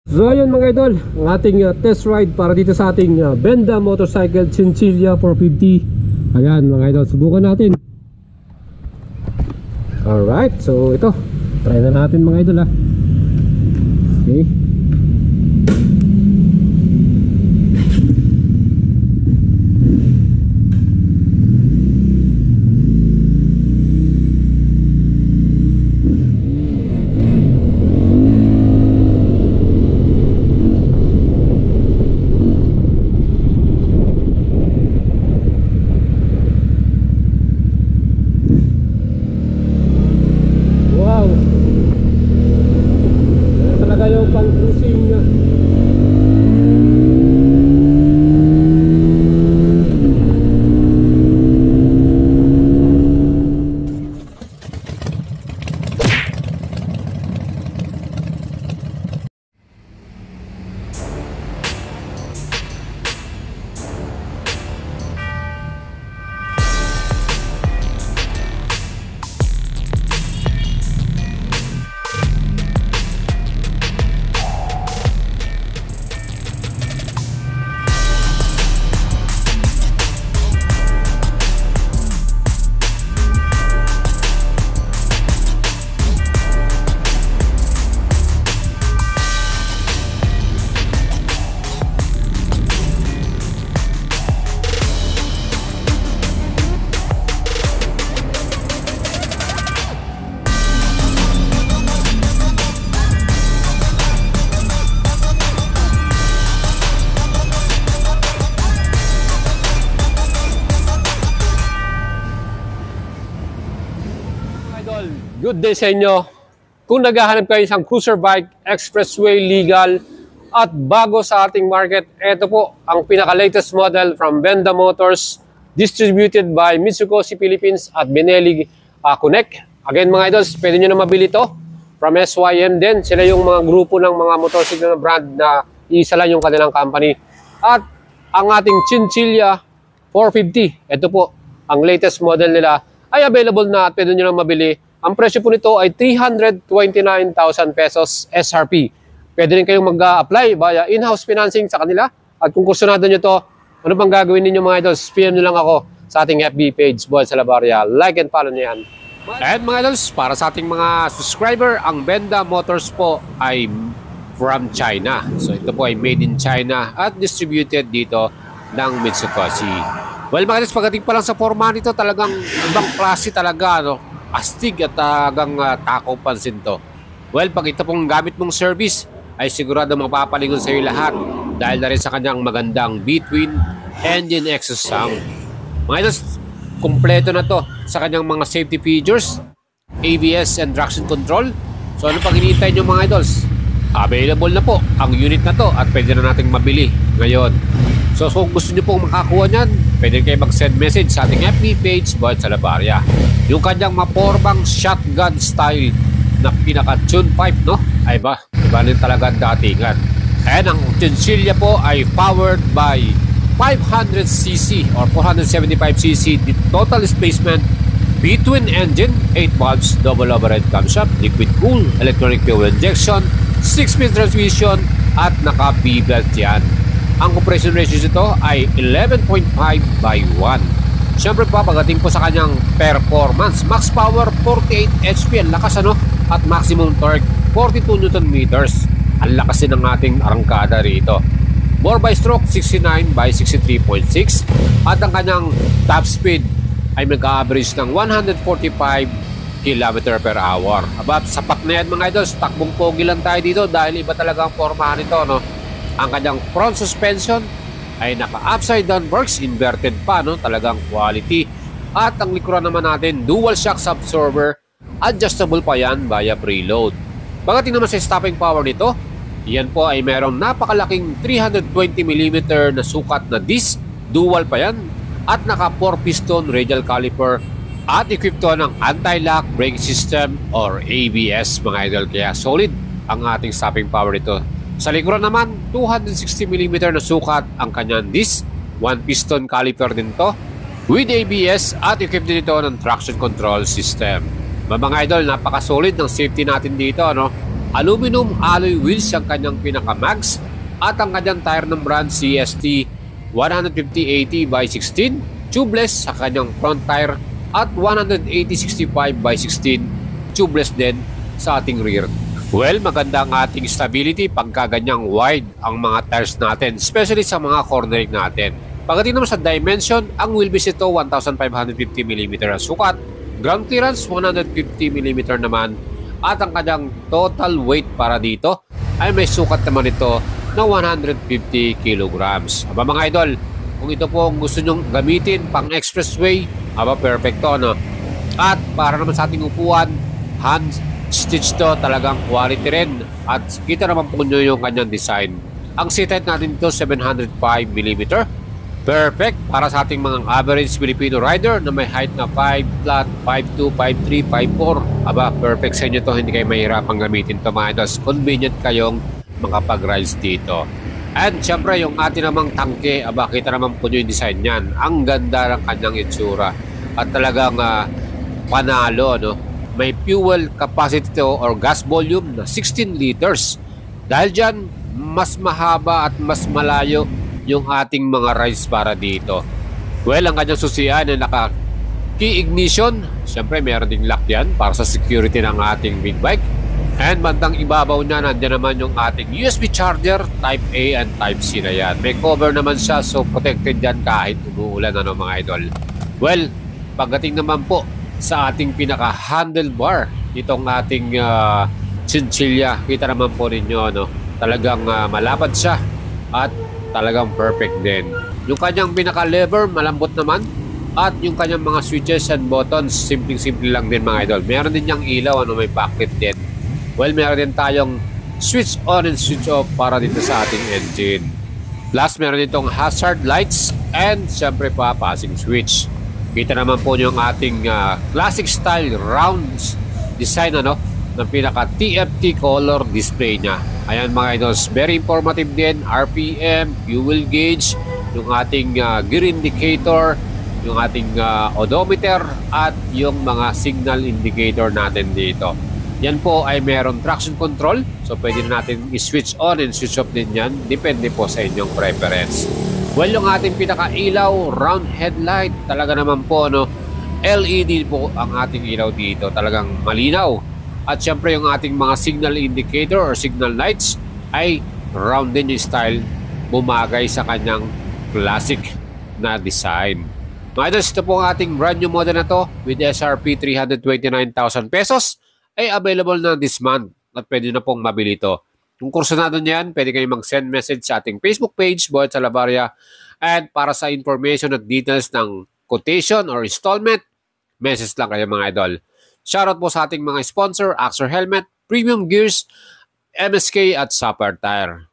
So ayun mga idol, ang ating test ride para dito sa ating Benda Motorcycle Chinchilla 450. Ayan mga idol, subukan natin. Alright, so ito, try na natin mga idol ha. Okay. Good day sa inyo. Kung naghahanap kayo isang cruiser bike, expressway legal at bago sa ating market, ito po ang pinaka-latest model from Benda Motors, distributed by Mitsukoshi Philippines at Benelli Connect. Again mga idols, pwede nyo na mabili ito from SYM din. Sila yung mga grupo ng mga motorcycle na brand na isa lang yung kanilang company. At ang ating Chinchilla 450, ito po ang latest model nila, ay available na at pwede nyo na mabili. Ang presyo po nito ay 329,000 pesos SRP. Pwede rin kayong mag-apply via in-house financing sa kanila. At kung kursunado nyo to, ano pang gagawin ninyo mga idols? PM nyo lang ako sa ating FB page, Boy Salabaria. Like and follow nyo yan. And mga idols, para sa ating mga subscriber, ang Benda Motors po ay from China. So ito po ay made in China at distributed dito ng Mitsukoshi. Well mga idols, pagdating pa lang sa forma nito, talagang ibang klase talaga, no? Astig at hanggang takaw pansin to. Well, pag ito pong gamit mong service, ay sigurado mapapalingon sa iyo lahat dahil na rin sa kanyang magandang between engine exhaust sound. Mga idols, kumpleto na to sa kanyang mga safety features, ABS and traction control. So ano pag hinihintay nyo mga idols? Available na po ang unit na to at pwede na nating mabili ngayon. So kung gusto nyo pong makakuha nyan, pwede kayo mag-send message sa ating FB page, Boy Salabaria. Yung kanyang maporbang shotgun style na pinaka-tune pipe, no? Ay ba? Iba rin talaga ang datingan. And ang Chinchilla po ay powered by 500cc or 475cc total displacement between engine, 8 valves, double overhead camshaft, liquid cool, electronic fuel injection, 6-speed transmission at naka-V-belt yan. Ang compression ratio nito ay 11.5/1. Siyempre pa, pagdating po sa kanyang performance, max power 48 HP ang lakas, ano? At maximum torque 42 Nm. Ang lakas din ng ating arangkada rito. Bore by stroke 69/63.6 at ang kanyang top speed ay mag-average ng 145 km/h. Aba, sapat na yan mga idols. Takbong pogi lang tayo dito dahil iba talaga ang forma nito, no? Ang kanyang front suspension ay naka-upside down works, inverted pa, no? Talagang quality. At ang likuran naman natin, dual shocks absorber, adjustable pa yan via preload. Pagdating naman sa stopping power nito, yan po ay merong napakalaking 320mm na sukat na disc, dual pa yan, at naka 4-piston radial caliper at equipped to ng anti-lock brake system or ABS mga idol. Kaya solid ang ating stopping power nito. Sa likuran naman, 260mm na sukat ang kanyang disc, 1-piston caliper din to, with ABS at equipped din ito ng traction control system. Mga idol, napaka-solid ng safety natin dito, ano? Aluminum alloy wheels ang kanyang pinaka-max at ang kanyang tire ng brand CST 150/80/16, tubeless sa kanyang front tire at 180/65/16, tubeless din sa ating rear. Well, maganda ang ating stability pagka ganyang wide ang mga tires natin, especially sa mga cornering natin. Pagdating naman sa dimension, ang wheelbase ito 1,550mm ang sukat, ground clearance 150mm naman, at ang kanyang total weight para dito ay may sukat naman ito na 150 kilograms. Aba mga idol, kung ito po ang gusto nyong gamitin pang expressway, aba perfecto, no? At para naman sa ating upuan, hand stitch to, talagang quality rin. At kita naman po nyo yung kanyang design. Ang seat height natin ito 705mm. Perfect para sa ating mga average Filipino rider na may height na 5 flat, 5'2", 5'3", 5'4". Aba, perfect sa inyo to, hindi kayo mahirapang gamitin to mga idols. Convenient kayong makapag-rides dito. And syempre yung ating namang tangke, aba kita naman po yung design niyan. Ang ganda ng kanyang itsura. At talagang panalo, no? May fuel capacity to or gas volume na 16 liters. Dahil dyan, mas mahaba at mas malayo yung ating mga rides para dito. Well, ang kanyang susian ay naka key ignition. Syempre meron ding lock yan para sa security ng ating big bike. And bandang ibabaw na nandiyan naman yung ating USB charger Type A and Type C na yan. May cover naman siya, so protected yan kahit umuulan, ano mga idol. Well, pagdating naman po sa ating pinaka handlebar, itong ating chinchilla, kita naman po ninyo, no? Talagang malapad siya at talagang perfect din. Yung kanyang pinaka lever malambot naman, at yung kanyang mga switches and buttons simple lang din mga idol. Meron din yung ilaw, ano, may backlit din. Well, meron din tayong switch on and switch off para dito sa ating engine. Plus, meron ditong hazard lights and syempre pa passing switch. Kita naman po yung ating classic style round design, ano, ng pinaka TFT color display niya. Ayan mga idols, very informative din. RPM, fuel gauge, yung ating gear indicator, yung ating odometer, at yung mga signal indicator natin dito. Yan po ay meron traction control, so pwede na natin i-switch on and switch off din yan, depende po sa inyong preference. Well, yung ating pinaka-ilaw, round headlight, talaga naman po, no, LED po ang ating ilaw dito, talagang malinaw. At syempre yung ating mga signal indicator or signal lights ay round din yung style, bumagay sa kanyang classic na design. Mga idols, ito po ang ating brand new model na to with SRP 329,000 pesos. Ay available na this month at pwede na pong mabili ito. Kung kursunado niyan, pwede kayong mag-send message sa ating Facebook page, Boyet Salavarria. And para sa information at details ng quotation or installment, message lang kayo mga idol. Shoutout po sa ating mga sponsor, Axor Helmet, Premium Gears, MSK at Sapper Tire.